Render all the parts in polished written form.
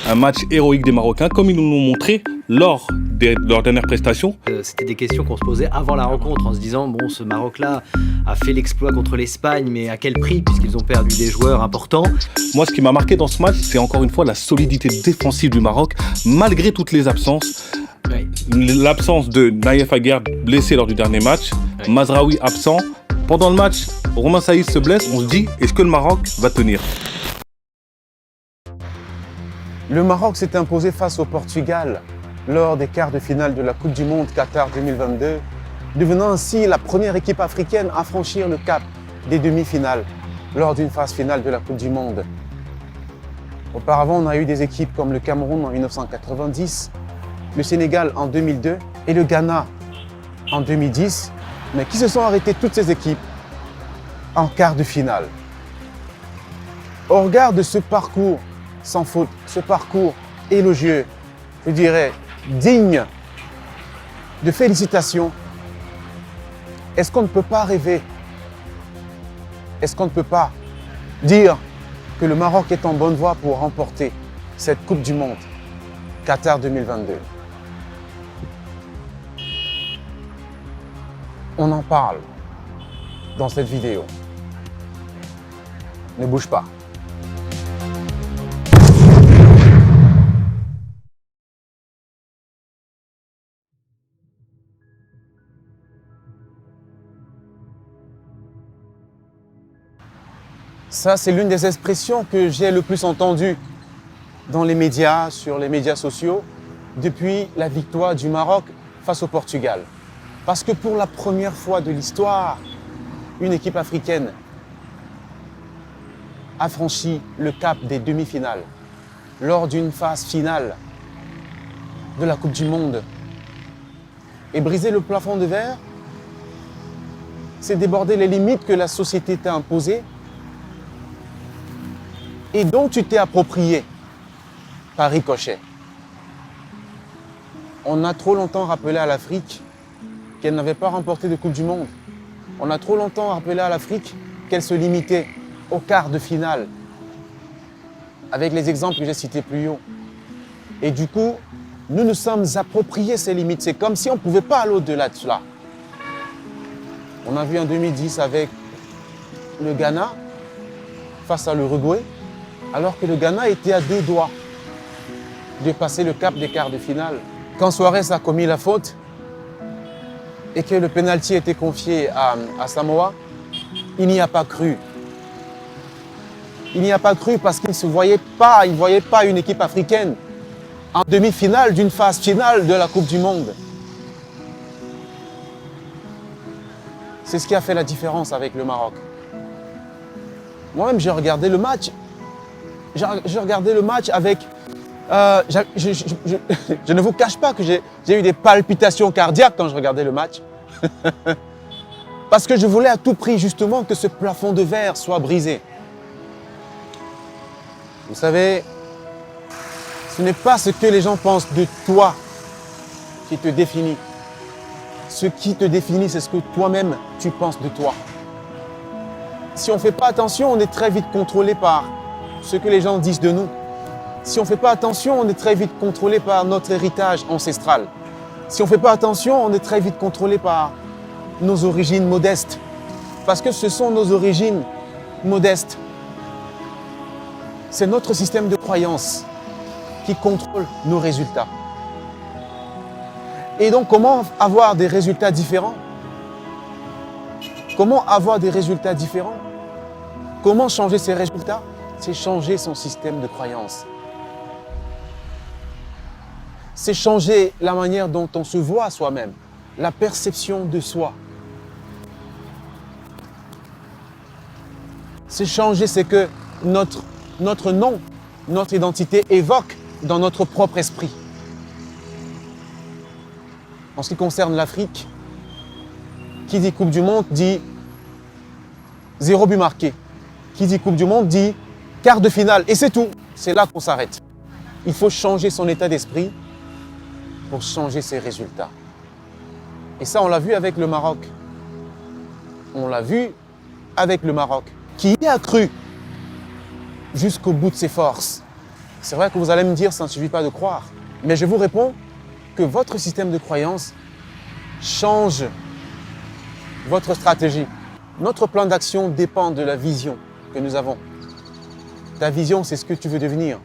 un match héroïque des Marocains, comme ils nous l'ont montré lors de leur dernière prestation. C'était des questions qu'on se posait avant la rencontre, en se disant, bon, ce Maroc-là a fait l'exploit contre l'Espagne, mais à quel prix, puisqu'ils ont perdu des joueurs importants. Moi, ce qui m'a marqué dans ce match, c'est encore une fois la solidité défensive du Maroc, malgré toutes les absences. Ouais. L'absence de Naïef Aguerd, blessé lors du dernier match, Ouais. Mazraoui absent. Pendant le match, Romain Saïs se blesse, on se dit, est-ce que le Maroc va tenir ? Le Maroc s'est imposé face au Portugal lors des quarts de finale de la Coupe du Monde Qatar 2022, devenant ainsi la première équipe africaine à franchir le cap des demi-finales lors d'une phase finale de la Coupe du Monde. Auparavant, on a eu des équipes comme le Cameroun en 1990, le Sénégal en 2002 et le Ghana en 2010, mais qui se sont arrêtées toutes ces équipes en quart de finale. Au regard de ce parcours sans faute, ce parcours élogieux, je dirais digne de félicitations, est-ce qu'on ne peut pas rêver? Est-ce qu'on ne peut pas dire que le Maroc est en bonne voie pour remporter cette Coupe du Monde Qatar 2022? On en parle dans cette vidéo. Ne bouge pas. Ça, c'est l'une des expressions que j'ai le plus entendues dans les médias, sur les médias sociaux, depuis la victoire du Maroc face au Portugal. Parce que pour la première fois de l'histoire, une équipe africaine a franchi le cap des demi-finales lors d'une phase finale de la Coupe du Monde. Et briser le plafond de verre, c'est déborder les limites que la société t'a imposées et dont tu t'es approprié par ricochet. On a trop longtemps rappelé à l'Afrique qu'elle n'avait pas remporté de Coupe du Monde. On a trop longtemps rappelé à l'Afrique qu'elle se limitait au quart de finale, avec les exemples que j'ai cités plus haut. Et du coup, nous nous sommes appropriés ces limites. C'est comme si on ne pouvait pas aller au-delà de cela. On a vu en 2010 avec le Ghana face à l'Uruguay, alors que le Ghana était à 2 doigts de passer le cap des quarts de finale. Quand Suarez a commis la faute et que le pénalty était confié à Samoa, il n'y a pas cru. Il n'y a pas cru parce qu'il ne voyait pas une équipe africaine en demi-finale d'une phase finale de la Coupe du Monde. C'est ce qui a fait la différence avec le Maroc. Moi-même, j'ai regardé le match. J'ai regardé le match avec... je ne vous cache pas que j'ai eu des palpitations cardiaques quand je regardais le match. Parce que je voulais à tout prix justement que ce plafond de verre soit brisé. Vous savez, ce n'est pas ce que les gens pensent de toi qui te définit. Ce qui te définit, c'est ce que toi-même tu penses de toi. Si on ne fait pas attention, on est très vite contrôlé par ce que les gens disent de nous. Si on ne fait pas attention, on est très vite contrôlé par notre héritage ancestral. Si on ne fait pas attention, on est très vite contrôlé par nos origines modestes. Parce que ce sont nos origines modestes. C'est notre système de croyance qui contrôle nos résultats. Et donc, comment avoir des résultats différents? Comment avoir des résultats différents? Comment changer ces résultats? C'est changer son système de croyance. C'est changer la manière dont on se voit soi-même, la perception de soi. C'est changer ce que notre nom, notre identité évoque dans notre propre esprit. En ce qui concerne l'Afrique, qui dit Coupe du Monde dit 0 but marqué. Qui dit Coupe du Monde dit quart de finale. Et c'est tout. C'est là qu'on s'arrête. Il faut changer son état d'esprit pour changer ses résultats. Et ça, on l'a vu avec le Maroc. On l'a vu avec le Maroc, qui y a cru jusqu'au bout de ses forces. C'est vrai que vous allez me dire, ça ne suffit pas de croire. Mais je vous réponds que votre système de croyance change votre stratégie. Notre plan d'action dépend de la vision que nous avons. Ta vision, c'est ce que tu veux devenir.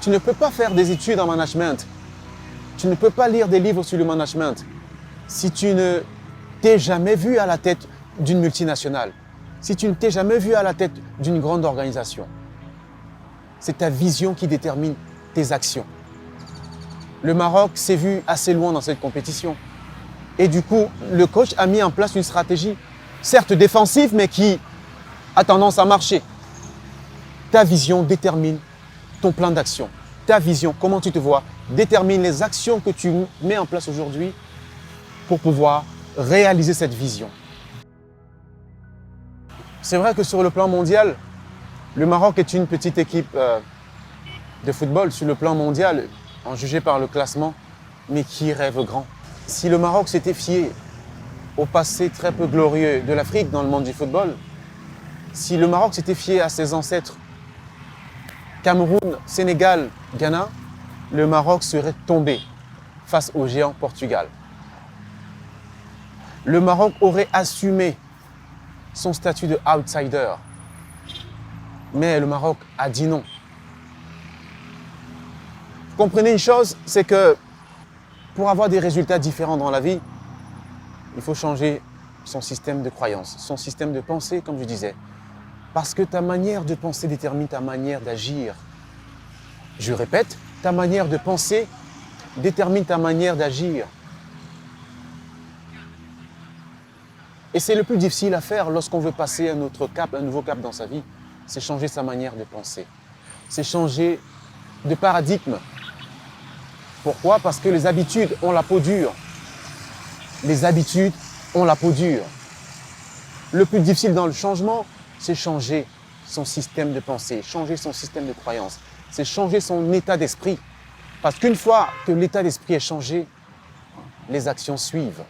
Tu ne peux pas faire des études en management. Tu ne peux pas lire des livres sur le management si tu ne t'es jamais vu à la tête d'une multinationale, si tu ne t'es jamais vu à la tête d'une grande organisation. C'est ta vision qui détermine tes actions. Le Maroc s'est vu assez loin dans cette compétition. Et du coup, le coach a mis en place une stratégie, certes défensive, mais qui a tendance à marcher. Ta vision détermine ton plan d'action. Ta vision, comment tu te vois, détermine les actions que tu mets en place aujourd'hui pour pouvoir réaliser cette vision. C'est vrai que sur le plan mondial, le Maroc est une petite équipe de football sur le plan mondial, en jugé par le classement, mais qui rêve grand. Si le Maroc s'était fié au passé très peu glorieux de l'Afrique dans le monde du football, si le Maroc s'était fié à ses ancêtres, Cameroun, Sénégal, Ghana, le Maroc serait tombé face au géant Portugal. Le Maroc aurait assumé son statut de outsider. Mais le Maroc a dit non. Comprenez une chose, c'est que pour avoir des résultats différents dans la vie, il faut changer son système de croyance, son système de pensée, comme je disais. Parce que ta manière de penser détermine ta manière d'agir. Je répète, ta manière de penser détermine ta manière d'agir. Et c'est le plus difficile à faire lorsqu'on veut passer un autre cap, un nouveau cap dans sa vie. C'est changer sa manière de penser. C'est changer de paradigme. Pourquoi? Parce que les habitudes ont la peau dure. Les habitudes ont la peau dure. Le plus difficile dans le changement, c'est changer son système de pensée, changer son système de croyance. C'est changer son état d'esprit. Parce qu'une fois que l'état d'esprit est changé, les actions suivent.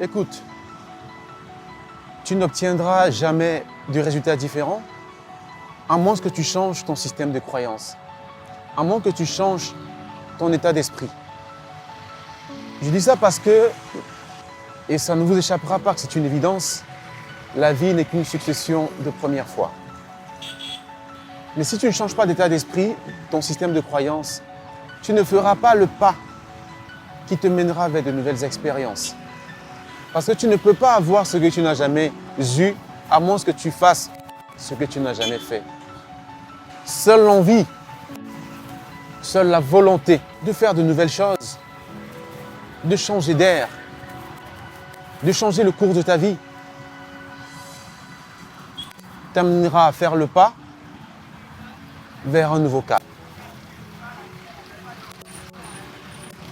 Écoute, tu n'obtiendras jamais de résultats différents à moins que tu changes ton système de croyance, à moins que tu changes ton état d'esprit. Je dis ça parce que, et ça ne vous échappera pas que c'est une évidence, la vie n'est qu'une succession de premières fois. Mais si tu ne changes pas d'état d'esprit, ton système de croyance, tu ne feras pas le pas qui te mènera vers de nouvelles expériences. Parce que tu ne peux pas avoir ce que tu n'as jamais eu, à moins que tu fasses ce que tu n'as jamais fait. Seule l'envie, seule la volonté de faire de nouvelles choses, de changer d'air, de changer le cours de ta vie, t'amènera à faire le pas vers un nouveau cap.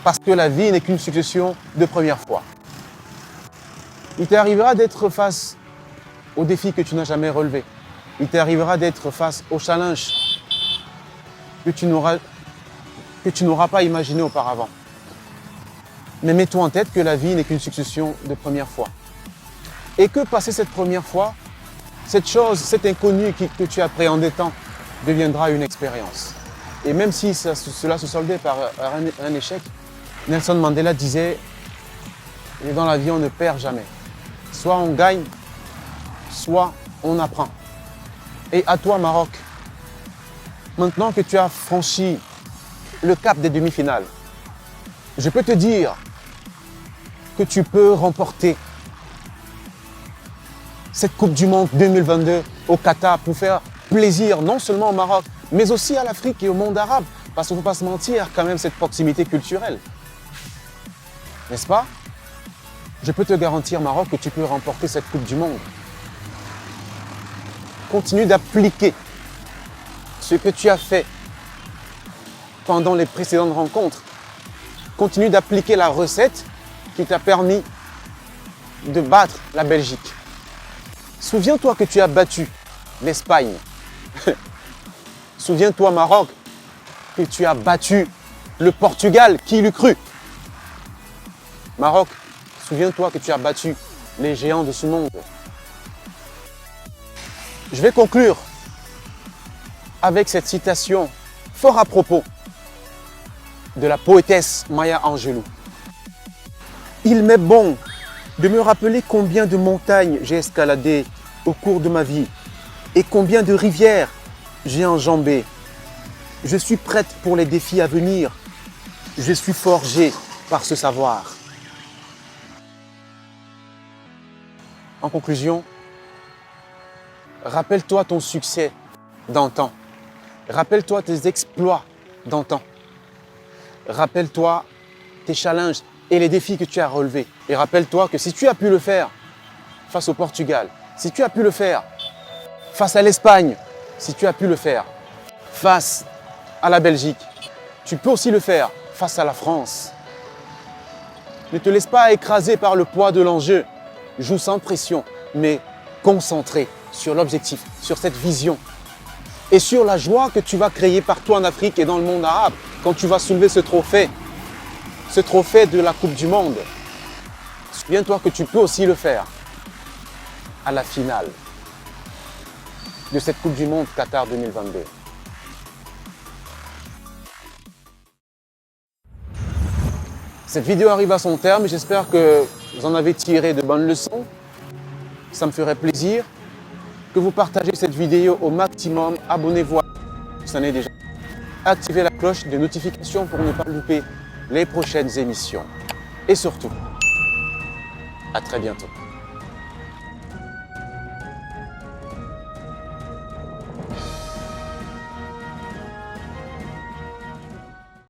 Parce que la vie n'est qu'une succession de premières fois. Il t'arrivera d'être face aux défis que tu n'as jamais relevés. Il t'arrivera d'être face aux challenges que tu n'auras pas imaginé auparavant. Mais mets-toi en tête que la vie n'est qu'une succession de premières fois. Et que passer cette première fois, cette chose, cet inconnu que tu appréhendais tant, deviendra une expérience. Et même si cela se soldait par un échec, Nelson Mandela disait « Dans la vie, on ne perd jamais. Soit on gagne, soit on apprend. » Et à toi, Maroc, maintenant que tu as franchi le cap des demi-finales, je peux te dire que tu peux remporter cette Coupe du Monde 2022 au Qatar pour faire plaisir non seulement au Maroc, mais aussi à l'Afrique et au monde arabe. Parce qu'il ne faut pas se mentir, quand même, cette proximité culturelle. N'est-ce pas? Je peux te garantir, Maroc, que tu peux remporter cette Coupe du Monde. Continue d'appliquer ce que tu as fait pendant les précédentes rencontres. Continue d'appliquer la recette qui t'a permis de battre la Belgique. Souviens-toi que tu as battu l'Espagne. Souviens-toi, Maroc, que tu as battu le Portugal. Qui l'eût cru? Maroc, Souviens-toi que tu as battu les géants de ce monde. Je vais conclure avec cette citation fort à propos de la poétesse Maya Angelou. Il m'est bon de me rappeler combien de montagnes j'ai escaladées au cours de ma vie et combien de rivières j'ai enjambées. Je suis prête pour les défis à venir. Je suis forgée par ce savoir. En conclusion, rappelle-toi ton succès d'antan. Rappelle-toi tes exploits d'antan. Rappelle-toi tes challenges et les défis que tu as relevés. Et rappelle-toi que si tu as pu le faire face au Portugal, si tu as pu le faire face à l'Espagne, si tu as pu le faire face à la Belgique, tu peux aussi le faire face à la France. Ne te laisse pas écraser par le poids de l'enjeu. Joue sans pression, mais concentré sur l'objectif, sur cette vision et sur la joie que tu vas créer partout en Afrique et dans le monde arabe quand tu vas soulever ce trophée de la Coupe du Monde. Souviens-toi que tu peux aussi le faire à la finale de cette Coupe du Monde Qatar 2022. Cette vidéo arrive à son terme et j'espère que vous en avez tiré de bonnes leçons. Ça me ferait plaisir que vous partagez cette vidéo au maximum. Abonnez-vous, si ce n'est déjà. Activez la cloche de notification pour ne pas louper les prochaines émissions. Et surtout, à très bientôt.